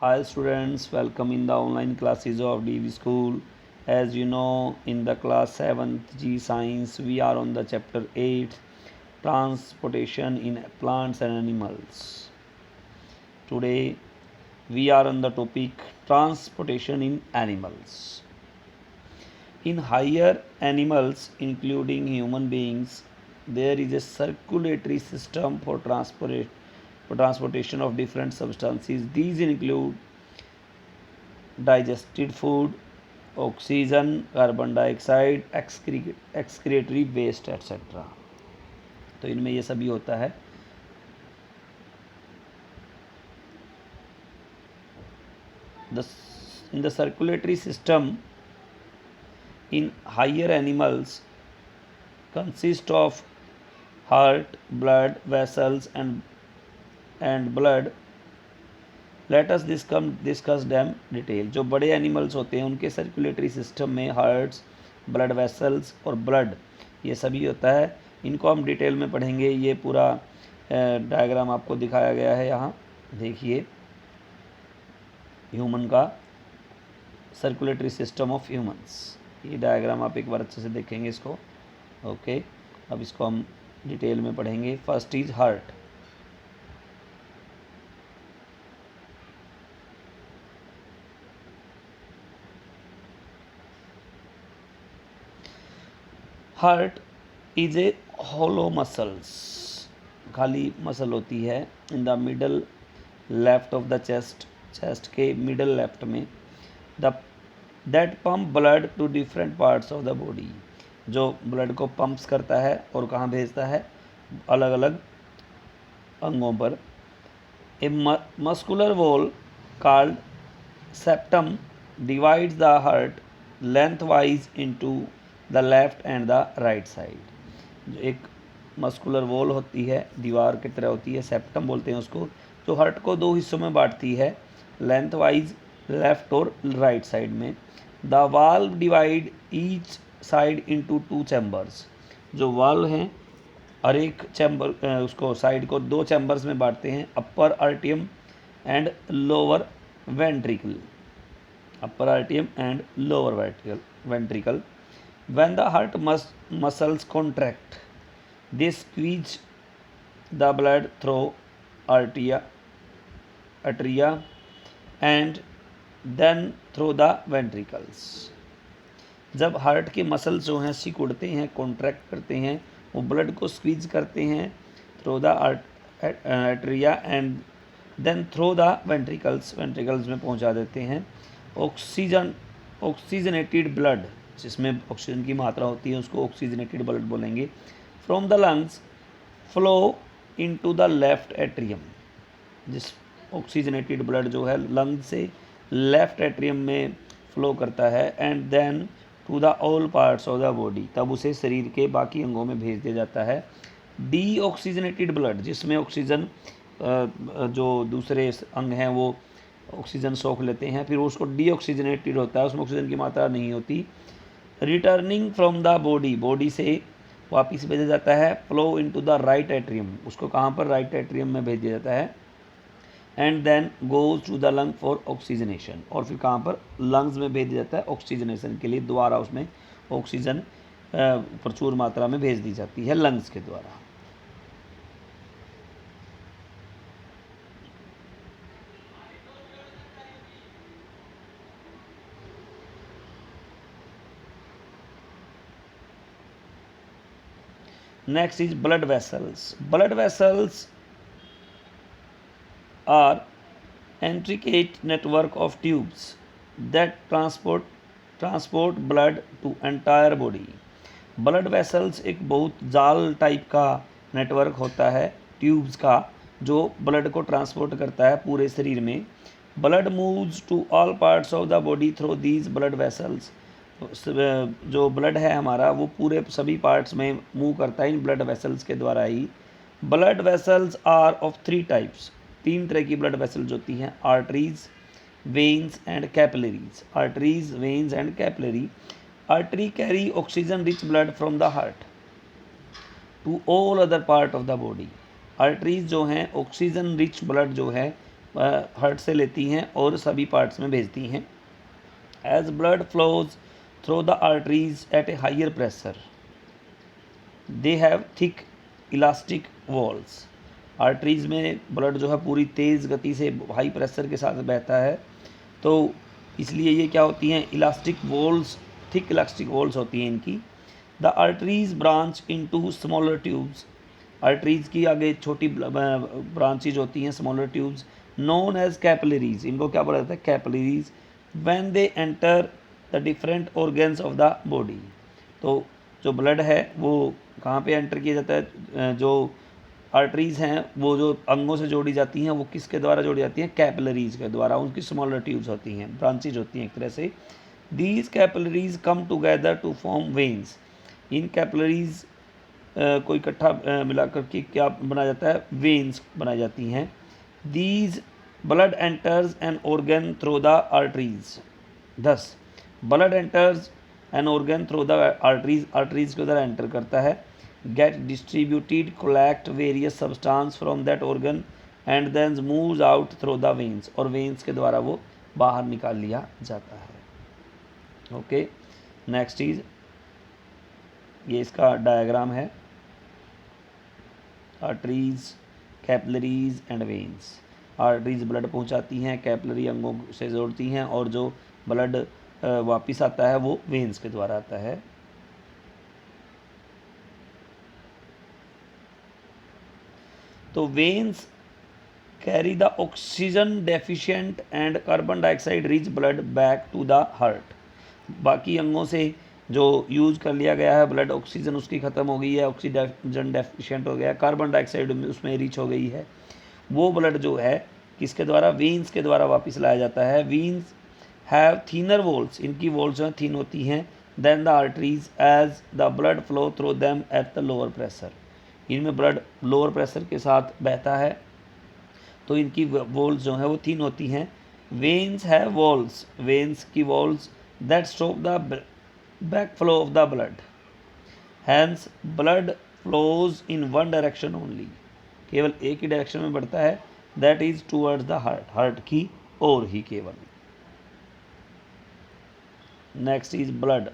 Hi students, welcome in the online classes of DV School. As you know, in the class 7th G Science, we are on the chapter 8, Transportation in Plants and Animals. Today, we are on the topic Transportation in Animals. In higher animals, including human beings, there is a circulatory system for transportation of different substances. These include digested food, oxygen, carbon dioxide, excretory waste etc. तो इनमें ये सभी होता है. In the circulatory system in higher animals consist of heart, blood vessels and blood. Let us discuss dam detail. जो बड़े animals होते हैं उनके सर्कुलेटरी सिस्टम में हार्ट्स, ब्लड वेसल्स और ब्लड ये सभी होता है. इनको हम डिटेल में पढ़ेंगे. ये पूरा डायग्राम आपको दिखाया गया है यहाँ देखिए. ह्यूमन का सर्कुलेटरी सिस्टम ऑफ ह्यूमंस, ये डायग्राम आप एक बार अच्छे से देखेंगे इसको. ओके, अब इसको हम डिटेल में पढ़ेंगे. First is heart. Heart is a hollow muscles, खाली मसल होती है. In the middle left of the chest, chest के मिडल लेफ्ट में. The that pump blood to different parts of the body, जो ब्लड को pumps करता है और कहाँ भेजता है, अलग अलग अंगों पर. A muscular wall called septum divides the heart lengthwise into the left and the right side. जो एक मस्कुलर वॉल होती है, दीवार की तरह होती है, सेप्टम बोलते हैं उसको, जो हार्ट को दो हिस्सों में बांटती है, लेंथ वाइज लेफ्ट और राइट साइड में. The valve divide each side into two chambers. जो वाल्व हैं हर एक चैम्बर उसको साइड को दो चैम्बर्स में बांटते हैं, अपर आर्टियम and lower ventricle. Upper आर्टियम and lower ventricle. When the heart muscles contract, they squeeze the blood through atria and then through the ventricles. जब हार्ट के मसल्स जो हैं सिकुड़ते हैं, कॉन्ट्रैक्ट करते हैं, वो ब्लड को स्क्वीज करते हैं through the atria and then through the ventricles में पहुंचा देते हैं. ऑक्सीजनेटेड ब्लड, जिसमें ऑक्सीजन की मात्रा होती है, उसको ऑक्सीजनेटेड ब्लड बोलेंगे. From the lungs flow into the left atrium. जिस ऑक्सीजनेटेड ब्लड जो है लंग से लेफ्ट एट्रियम में फ्लो करता है and then to the all parts of the body, तब उसे शरीर के बाकी अंगों में भेज दिया जाता है. डी ऑक्सीजनेटेड ब्लड, जिसमें ऑक्सीजन जो दूसरे अंग हैं वो ऑक्सीजन सोख लेते हैं, फिर उसको डी ऑक्सीजनेटेड होता है, उसमें ऑक्सीजन की मात्रा नहीं होती. रिटर्निंग फ्रॉम द बॉडी से वापस भेजा जाता है. Flow into the right atrium, उसको कहाँ पर, राइट एट्रियम में भेज दिया जाता है. And then goes to the lung for oxygenation, और फिर कहाँ पर, लंग्स में भेज दिया जाता है ऑक्सीजनेशन के लिए. दोबारा उसमें ऑक्सीजन प्रचुर मात्रा में भेज दी जाती है लंग्स के द्वारा. Next is blood vessels. Blood vessels are intricate network of tubes that transport blood to entire body. Blood vessels एक बहुत जाल टाइप का नेटवर्क होता है ट्यूब्स का, जो ब्लड को ट्रांसपोर्ट करता है पूरे शरीर में. Blood moves to all parts of the body through these blood vessels. जो ब्लड है हमारा वो पूरे सभी पार्ट्स में मूव करता है इन ब्लड वेसल्स के द्वारा ही. Blood vessels are of 3 types. 3 तरह की ब्लड वेसल्स होती हैं, arteries, veins and capillaries. Arteries, veins and capillary. Artery carry oxygen rich blood from the heart to all other part of the body. Arteries जो हैं oxygen rich blood जो है heart से लेती हैं और सभी पार्ट्स में भेजती हैं। As blood flows through the arteries at a higher pressure they have thick elastic walls. Arteries में ब्लड जो है पूरी तेज़ गति से हाई प्रेशर के साथ बहता है, तो इसलिए ये क्या होती हैं, elastic walls, thick elastic walls होती हैं इनकी। The arteries branch into smaller tubes. Arteries की आगे छोटी ब्रांचेज होती हैं, smaller tubes, known as capillaries. इनको क्या बोला जाता है, capillaries. When they enter the different organs of the body. तो जो ब्लड है वो कहाँ पे एंटर किया जाता है, जो आर्टरीज़ हैं वो जो अंगों से जोड़ी जाती हैं वो किसके द्वारा जोड़ी जाती हैं, कैपिलरीज के द्वारा। उनकी स्मॉलर ट्यूब्स होती हैं, ब्रांचेज होती हैं एक तरह से। These capillaries come together to form veins. इन कैपिलरीज को इकट्ठा मिला करके क्या बनाया जाता है, वेन्स बनाई जाती हैं। These blood enters an organ through the arteries. Thus blood enters an organ through the arteries, arteries के द्वारा एंटर करता है। Get distributed, collect various substance from that organ and then moves out through the veins, और veins के द्वारा वो बाहर निकाल लिया जाता है। ओके, नेक्स्ट इज, ये इसका डायग्राम है, arteries, capillaries and veins. Arteries blood पहुंचाती हैं, कैपिलरी अंगों से जोड़ती हैं, और जो ब्लड वापस आता है वो वेन्स के द्वारा आता है। तो veins carry the oxygen deficient and carbon dioxide rich blood back to the heart. बाकी अंगों से जो यूज़ कर लिया गया है ब्लड, ऑक्सीजन उसकी ख़त्म हो गई है, ऑक्सीजन डेफिशिएंट हो गया, कार्बन डाइऑक्साइड उसमें रिच हो गई है, वो ब्लड जो है किसके द्वारा, वेन्स के द्वारा वापस लाया जाता है। वेन्स हैव थिनर वॉल्स, इनकी वॉल्स जो है थिन होती हैं, then the arteries as the blood flow through them at the lower pressure. इनमें ब्लड लोअर प्रेशर के साथ बहता है, तो इनकी वॉल्स जो है वो थिन होती हैं। वेन्स है वॉल्स, वेन्स की walls that stop the back flow of the blood, hence blood flows in one direction only, केवल एक ही डायरेक्शन में बढ़ता है, that is towards the heart, heart की ओर ही केवल। Next is blood.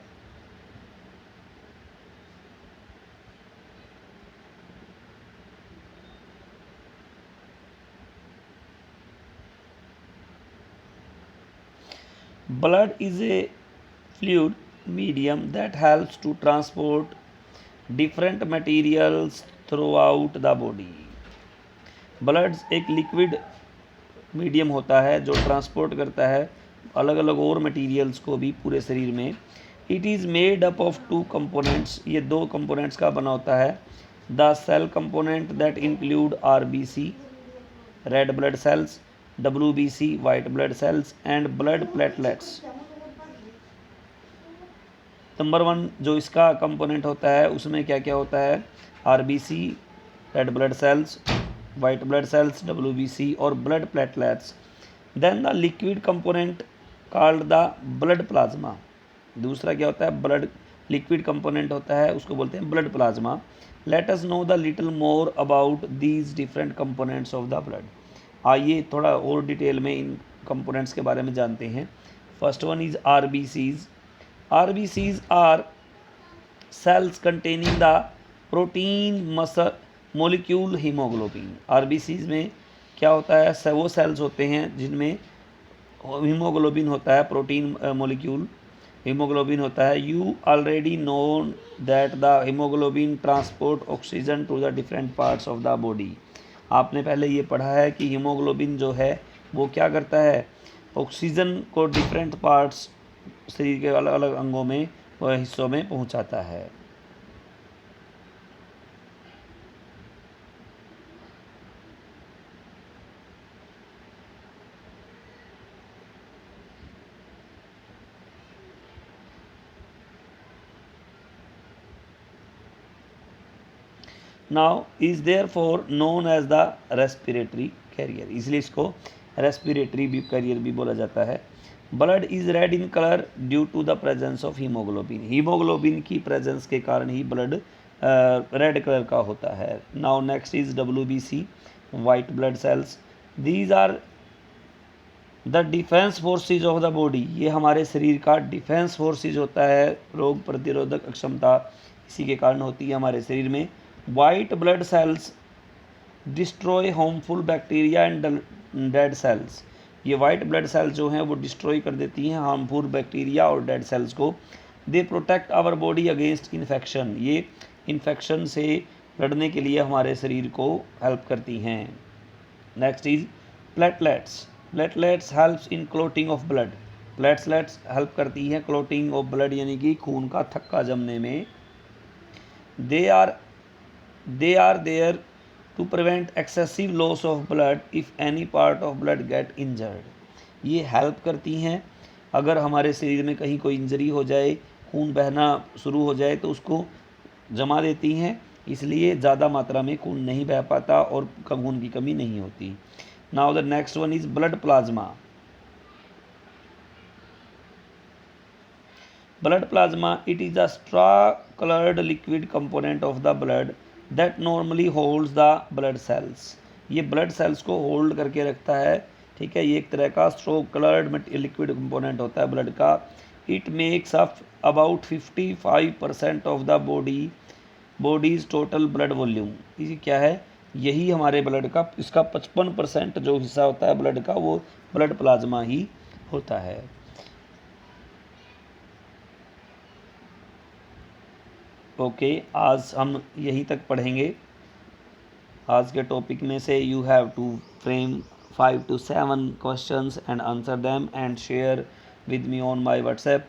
Blood is a fluid medium that helps to transport different materials throughout the body. Blood एक लिक्विड मीडियम होता है जो ट्रांसपोर्ट करता है अलग अलग और मटेरियल्स को भी पूरे शरीर में। It is made up of two components, ये दो कंपोनेंट्स का बना होता है। The cell component that include RBC, red blood cells, WBC, white blood cells and blood platelets. Number 1 जो इसका कंपोनेंट होता है उसमें क्या क्या होता है, RBC, red blood cells, white blood cells, WBC और blood platelets. Then the liquid component called the blood plasma. दूसरा क्या होता है, ब्लड लिक्विड कंपोनेंट होता है उसको बोलते हैं blood plasma. Let us know the little more about these different components of the blood. आइए थोड़ा और डिटेल में इन कंपोनेंट्स के बारे में जानते हैं। First one is RBCs। RBCs are cells containing the protein muscle molecule haemoglobin. RBCs में क्या होता है, वो सेल्स होते हैं जिनमें हीमोग्लोबिन होता है, प्रोटीन मोलिक्यूल हीमोग्लोबिन होता है। You already known that the haemoglobin transport oxygen to the different parts of the body. आपने पहले ये पढ़ा है कि हीमोग्लोबिन जो है वो क्या करता है, ऑक्सीजन को डिफरेंट पार्ट्स शरीर के अलग अलग अंगों में व हिस्सों में पहुंचाता है। Now is there for known as the respiratory carrier, इसलिए इसको रेस्पिरेटरी भी कैरियर भी बोला जाता है। Blood is red in colour due to the presence of haemoglobin. Haemoglobin की प्रेजेंस के कारण ही ब्लड रेड कलर का होता है। Now next is WBC, white blood cells. These are the defence forces of the body, ये हमारे शरीर का डिफेंस फोर्सेज होता है, रोग प्रतिरोधक क्षमता इसी के कारण होती है हमारे शरीर में। White blood cells destroy harmful bacteria and dead cells, ये वाइट ब्लड सेल्स जो हैं वो डिस्ट्रॉय कर देती हैं हार्मफुल बैक्टीरिया और डेड सेल्स को। They protect our body against infection, ये इन्फेक्शन से लड़ने के लिए हमारे शरीर को हेल्प करती हैं। Next is platelets, platelets helps in clotting of blood, platelets help करती हैं क्लोटिंग ऑफ ब्लड यानी कि खून का थक्का जमने में। They are there to prevent excessive loss of blood if any part of blood get injured, ये हेल्प करती हैं अगर हमारे शरीर में कहीं कोई इंजरी हो जाए, खून बहना शुरू हो जाए तो उसको जमा देती हैं, इसलिए ज़्यादा मात्रा में खून नहीं बह पाता और खून की कमी नहीं होती। Now the next one is blood plasma. Blood plasma, it is a straw-colored liquid component of the blood that normally holds the blood cells, ये blood cells को hold करके रखता है, ठीक है, ये एक तरह का straw colored liquid component होता है blood का। It makes up about 55% of the body's total blood volume, ये क्या है, यही हमारे ब्लड का, इसका 55% जो हिस्सा होता है ब्लड का वो ब्लड प्लाज्मा ही होता है। ओके आज हम यहीं तक पढ़ेंगे। आज के टॉपिक में से you have to frame 5 to 7 questions and answer them and share with me on my WhatsApp.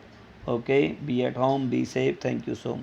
Okay, be at home, be safe. Thank you so much.